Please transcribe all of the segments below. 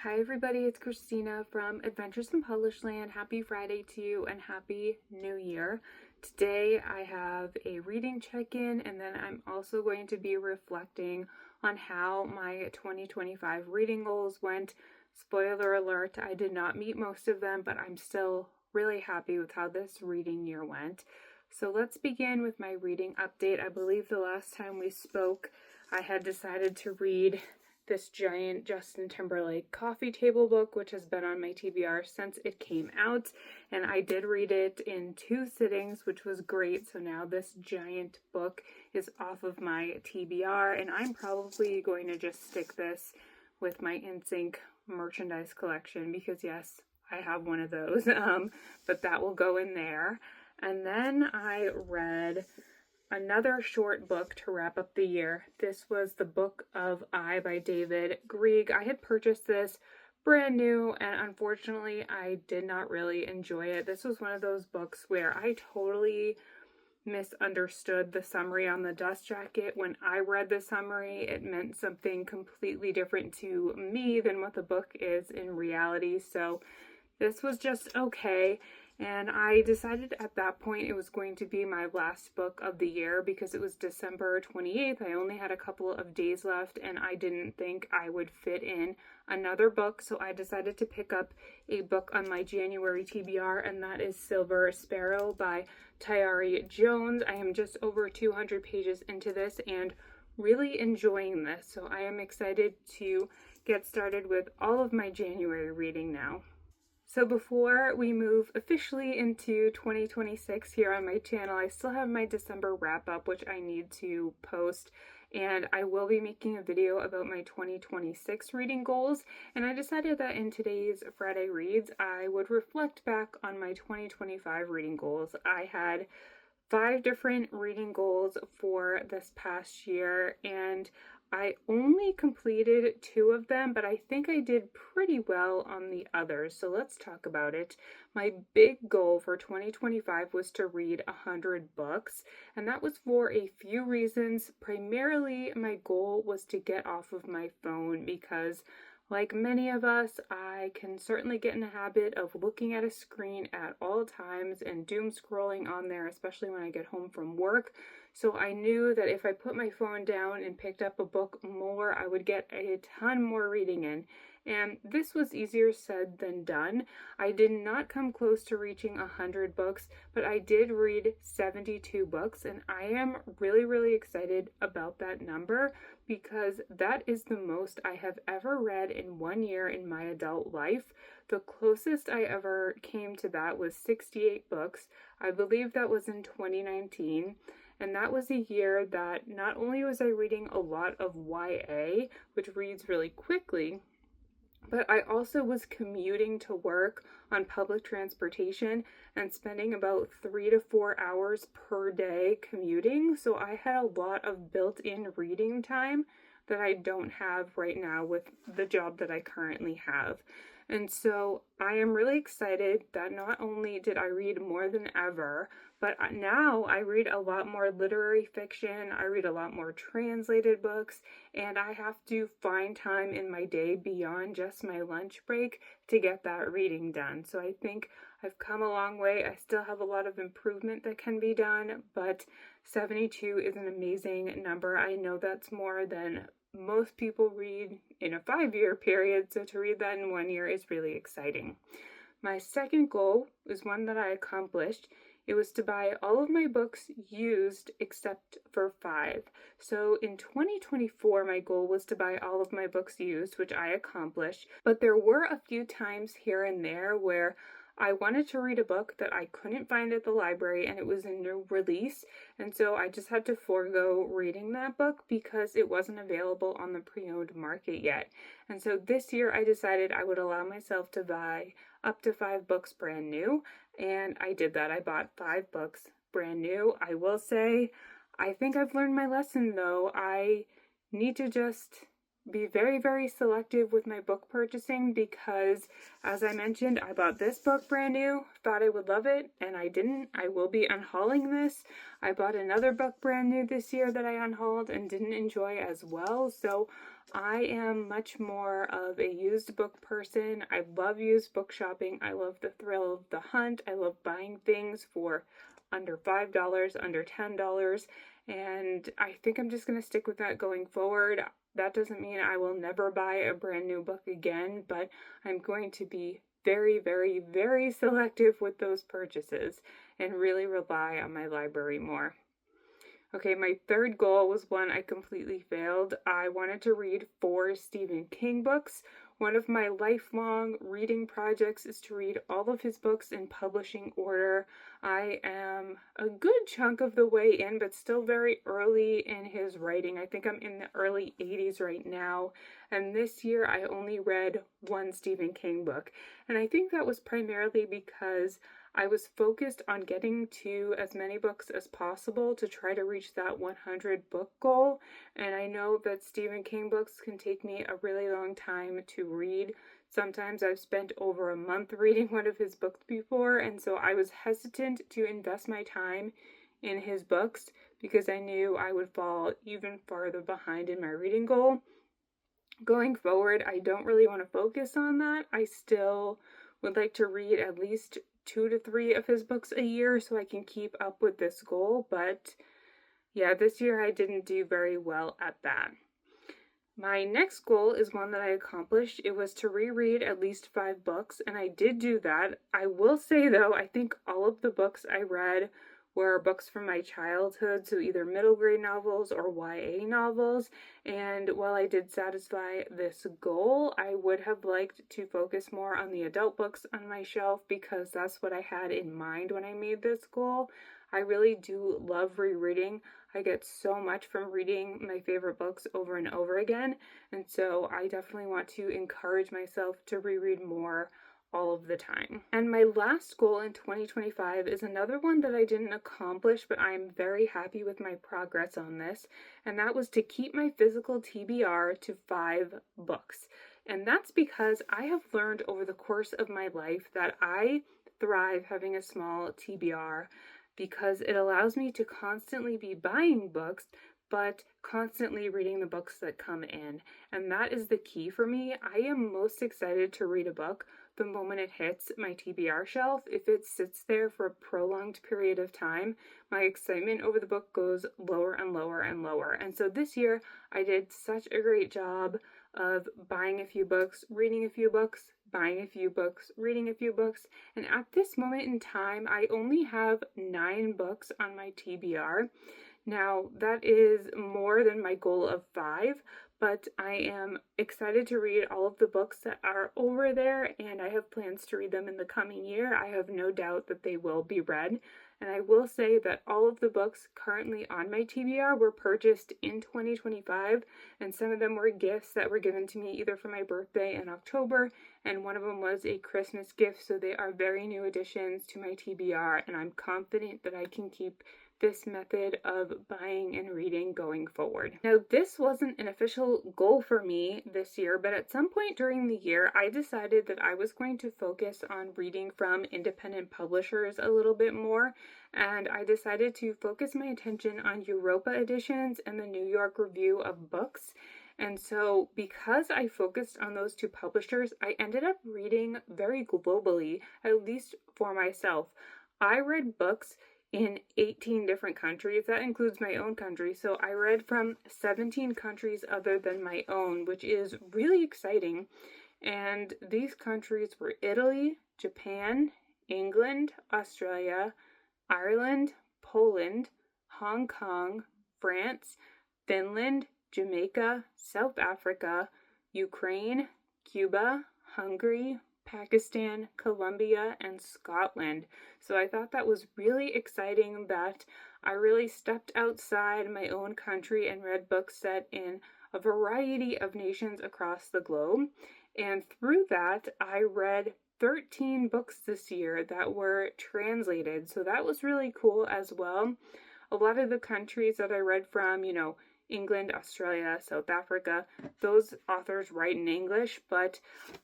Hi everybody, it's Christina from Adventures in Published Land. Happy Friday to you and Happy New Year. Today I have a reading check-in, and then I'm also going to be reflecting on how my 2025 reading goals went. Spoiler alert, I did not meet most of them, but I'm still really happy with how this reading year went. So let's begin with my reading update. I believe the last time we spoke, I had decided to read this giant Justin Timberlake coffee table book, which has been on my TBR since it came out, and I did read it in 2 sittings, which was great. So now this giant book is off of my TBR, and I'm probably going to just stick this with my InSync merchandise collection because yes, I have one of those, but that will go in there. And then I read another short book to wrap up the year. This was The Book of I by David Greig. I had purchased this brand new, and unfortunately I did not really enjoy it. This was one of those books where I totally misunderstood the summary on the dust jacket. When I read the summary, it meant something completely different to me than what the book is in reality. So this was just okay. And I decided at that point it was going to be my last book of the year because it was December 28th. I only had a couple of days left and I didn't think I would fit in another book. So I decided to pick up a book on my January TBR, and that is Sparrow by Tayari Jones. I am just over 200 pages into this and really enjoying this. So I am excited to get started with all of my January reading now. So before we move officially into 2026 here on my channel, I still have my December wrap-up, which I need to post, and I will be making a video about my 2026 reading goals. And I decided that in today's Friday Reads, I would reflect back on my 2025 reading goals. I had 5 different reading goals for this past year, and I only completed 2 of them, but I think I did pretty well on the others. So let's talk about it. My big goal for 2025 was to read 100 books, and that was for a few reasons. Primarily, my goal was to get off of my phone because, like many of us, I can certainly get in a habit of looking at a screen at all times and doom scrolling on there, especially when I get home from work. So I knew that if I put my phone down and picked up a book more, I would get a ton more reading in. And this was easier said than done. I did not come close to reaching 100 books, but I did read 72 books, and I am really excited about that number because that is the most I have ever read in 1 year in my adult life. The closest I ever came to that was 68 books. I believe that was in 2019. And that was a year that not only was I reading a lot of YA, which reads really quickly, but I also was commuting to work on public transportation and spending about 3 to 4 hours per day commuting. So I had a lot of built-in reading time that I don't have right now with the job that I currently have. And so I am really excited that not only did I read more than ever, but now I read a lot more literary fiction, I read a lot more translated books, and I have to find time in my day beyond just my lunch break to get that reading done. So I think I've come a long way. I still have a lot of improvement that can be done, but 72 is an amazing number. I know that's more than most people read in a 5-year period, so to read that in 1 year is really exciting. My second goal is one that I accomplished. It was to buy all of my books used except for 5. So in 2024, my goal was to buy all of my books used, which I accomplished, but there were a few times here and there where I wanted to read a book that I couldn't find at the library and it was a new release, and so I just had to forego reading that book because it wasn't available on the pre-owned market yet. And so this year I decided I would allow myself to buy up to 5 books brand new, and I did that. I bought 5 books brand new. I will say, I think I've learned my lesson though. I need to just be very selective with my book purchasing because, as I mentioned, I bought this book brand new, thought I would love it, and I didn't. I will be unhauling this. I bought another book brand new this year that I unhauled and didn't enjoy as well. So I am much more of a used book person. I love used book shopping. I love the thrill of the hunt. I love buying things for under $5, under $10, and I think I'm just going to stick with that going forward. That doesn't mean I will never buy a brand new book again, but I'm going to be very, very, very selective with those purchases and really rely on my library more. Okay, my third goal was one I completely failed. I wanted to read 4 Stephen King books. One of my lifelong reading projects is to read all of his books in publishing order. I am a good chunk of the way in, but still very early in his writing. I think I'm in the early 80s right now. And this year I only read 1 Stephen King book. And I think that was primarily because I was focused on getting to as many books as possible to try to reach that 100 book goal. And I know that Stephen King books can take me a really long time to read. Sometimes I've spent over a month reading one of his books before, and so I was hesitant to invest my time in his books because I knew I would fall even farther behind in my reading goal. Going forward, I don't really want to focus on that. I still would like to read at least 2 to 3 of his books a year so I can keep up with this goal, but yeah, this year I didn't do very well at that. My next goal is one that I accomplished. It was to reread at least 5 books, and I did do that. I will say though, I think all of the books I read were books from my childhood, so either middle grade novels or YA novels, and while I did satisfy this goal, I would have liked to focus more on the adult books on my shelf because that's what I had in mind when I made this goal. I really do love rereading. I get so much from reading my favorite books over and over again, and so I definitely want to encourage myself to reread more all of the time. And my last goal in 2025 is another one that I didn't accomplish, but I'm very happy with my progress on this, and that was to keep my physical TBR to 5 books. And that's because I have learned over the course of my life that I thrive having a small TBR because it allows me to constantly be buying books, but constantly reading the books that come in. And that is the key for me. I am most excited to read a book the moment it hits my TBR shelf. If it sits there for a prolonged period of time, my excitement over the book goes lower and lower and lower. And so this year, I did such a great job of buying a few books, reading a few books, buying a few books, reading a few books, and at this moment in time, I only have 9 books on my TBR. Now, that is more than my goal of 5, but I am excited to read all of the books that are over there, and I have plans to read them in the coming year. I have no doubt that they will be read, and I will say that all of the books currently on my TBR were purchased in 2025, and some of them were gifts that were given to me either for my birthday in October, and one of them was a Christmas gift, so they are very new additions to my TBR, and I'm confident that I can keep this method of buying and reading going forward. Now, this wasn't an official goal for me this year, but at some point during the year, I decided that I was going to focus on reading from independent publishers a little bit more, and I decided to focus my attention on Europa editions and the New York Review of Books. And so because I focused on those 2 publishers, I ended up reading very globally, at least for myself. I read books in 18 different countries. That includes my own country. So I read from 17 countries other than my own, which is really exciting. And these countries were Italy, Japan, England, Australia, Ireland, Poland, Hong Kong, France, Finland, Jamaica, South Africa, Ukraine, Cuba, Hungary, Pakistan, Colombia, and Scotland. So I thought that was really exciting that I really stepped outside my own country and read books set in a variety of nations across the globe. And through that, I read 13 books this year that were translated. So that was really cool as well. A lot of the countries that I read from, England, Australia, South Africa. Those authors write in English, but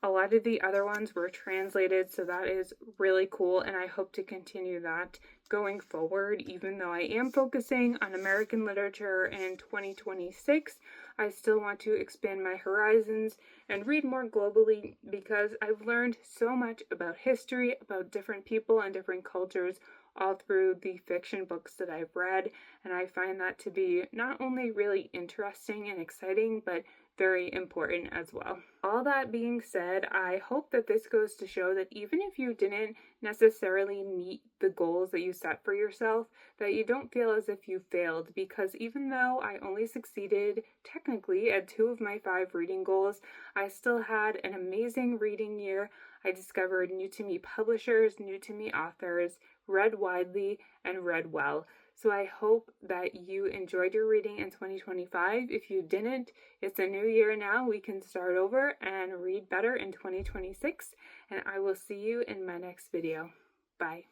a lot of the other ones were translated, so that is really cool, and I hope to continue that going forward. Even though I am focusing on American literature in 2026, I still want to expand my horizons and read more globally because I've learned so much about history, about different people and different cultures all through the fiction books that I've read, and I find that to be not only really interesting and exciting, but very important as well. All that being said, I hope that this goes to show that even if you didn't necessarily meet the goals that you set for yourself, that you don't feel as if you failed, because even though I only succeeded technically at 2 of my 5 reading goals, I still had an amazing reading year. I discovered new to me publishers, new to me authors, read widely, and read well. So I hope that you enjoyed your reading in 2025. If you didn't, it's a new year now. We can start over and read better in 2026. And I will see you in my next video. Bye.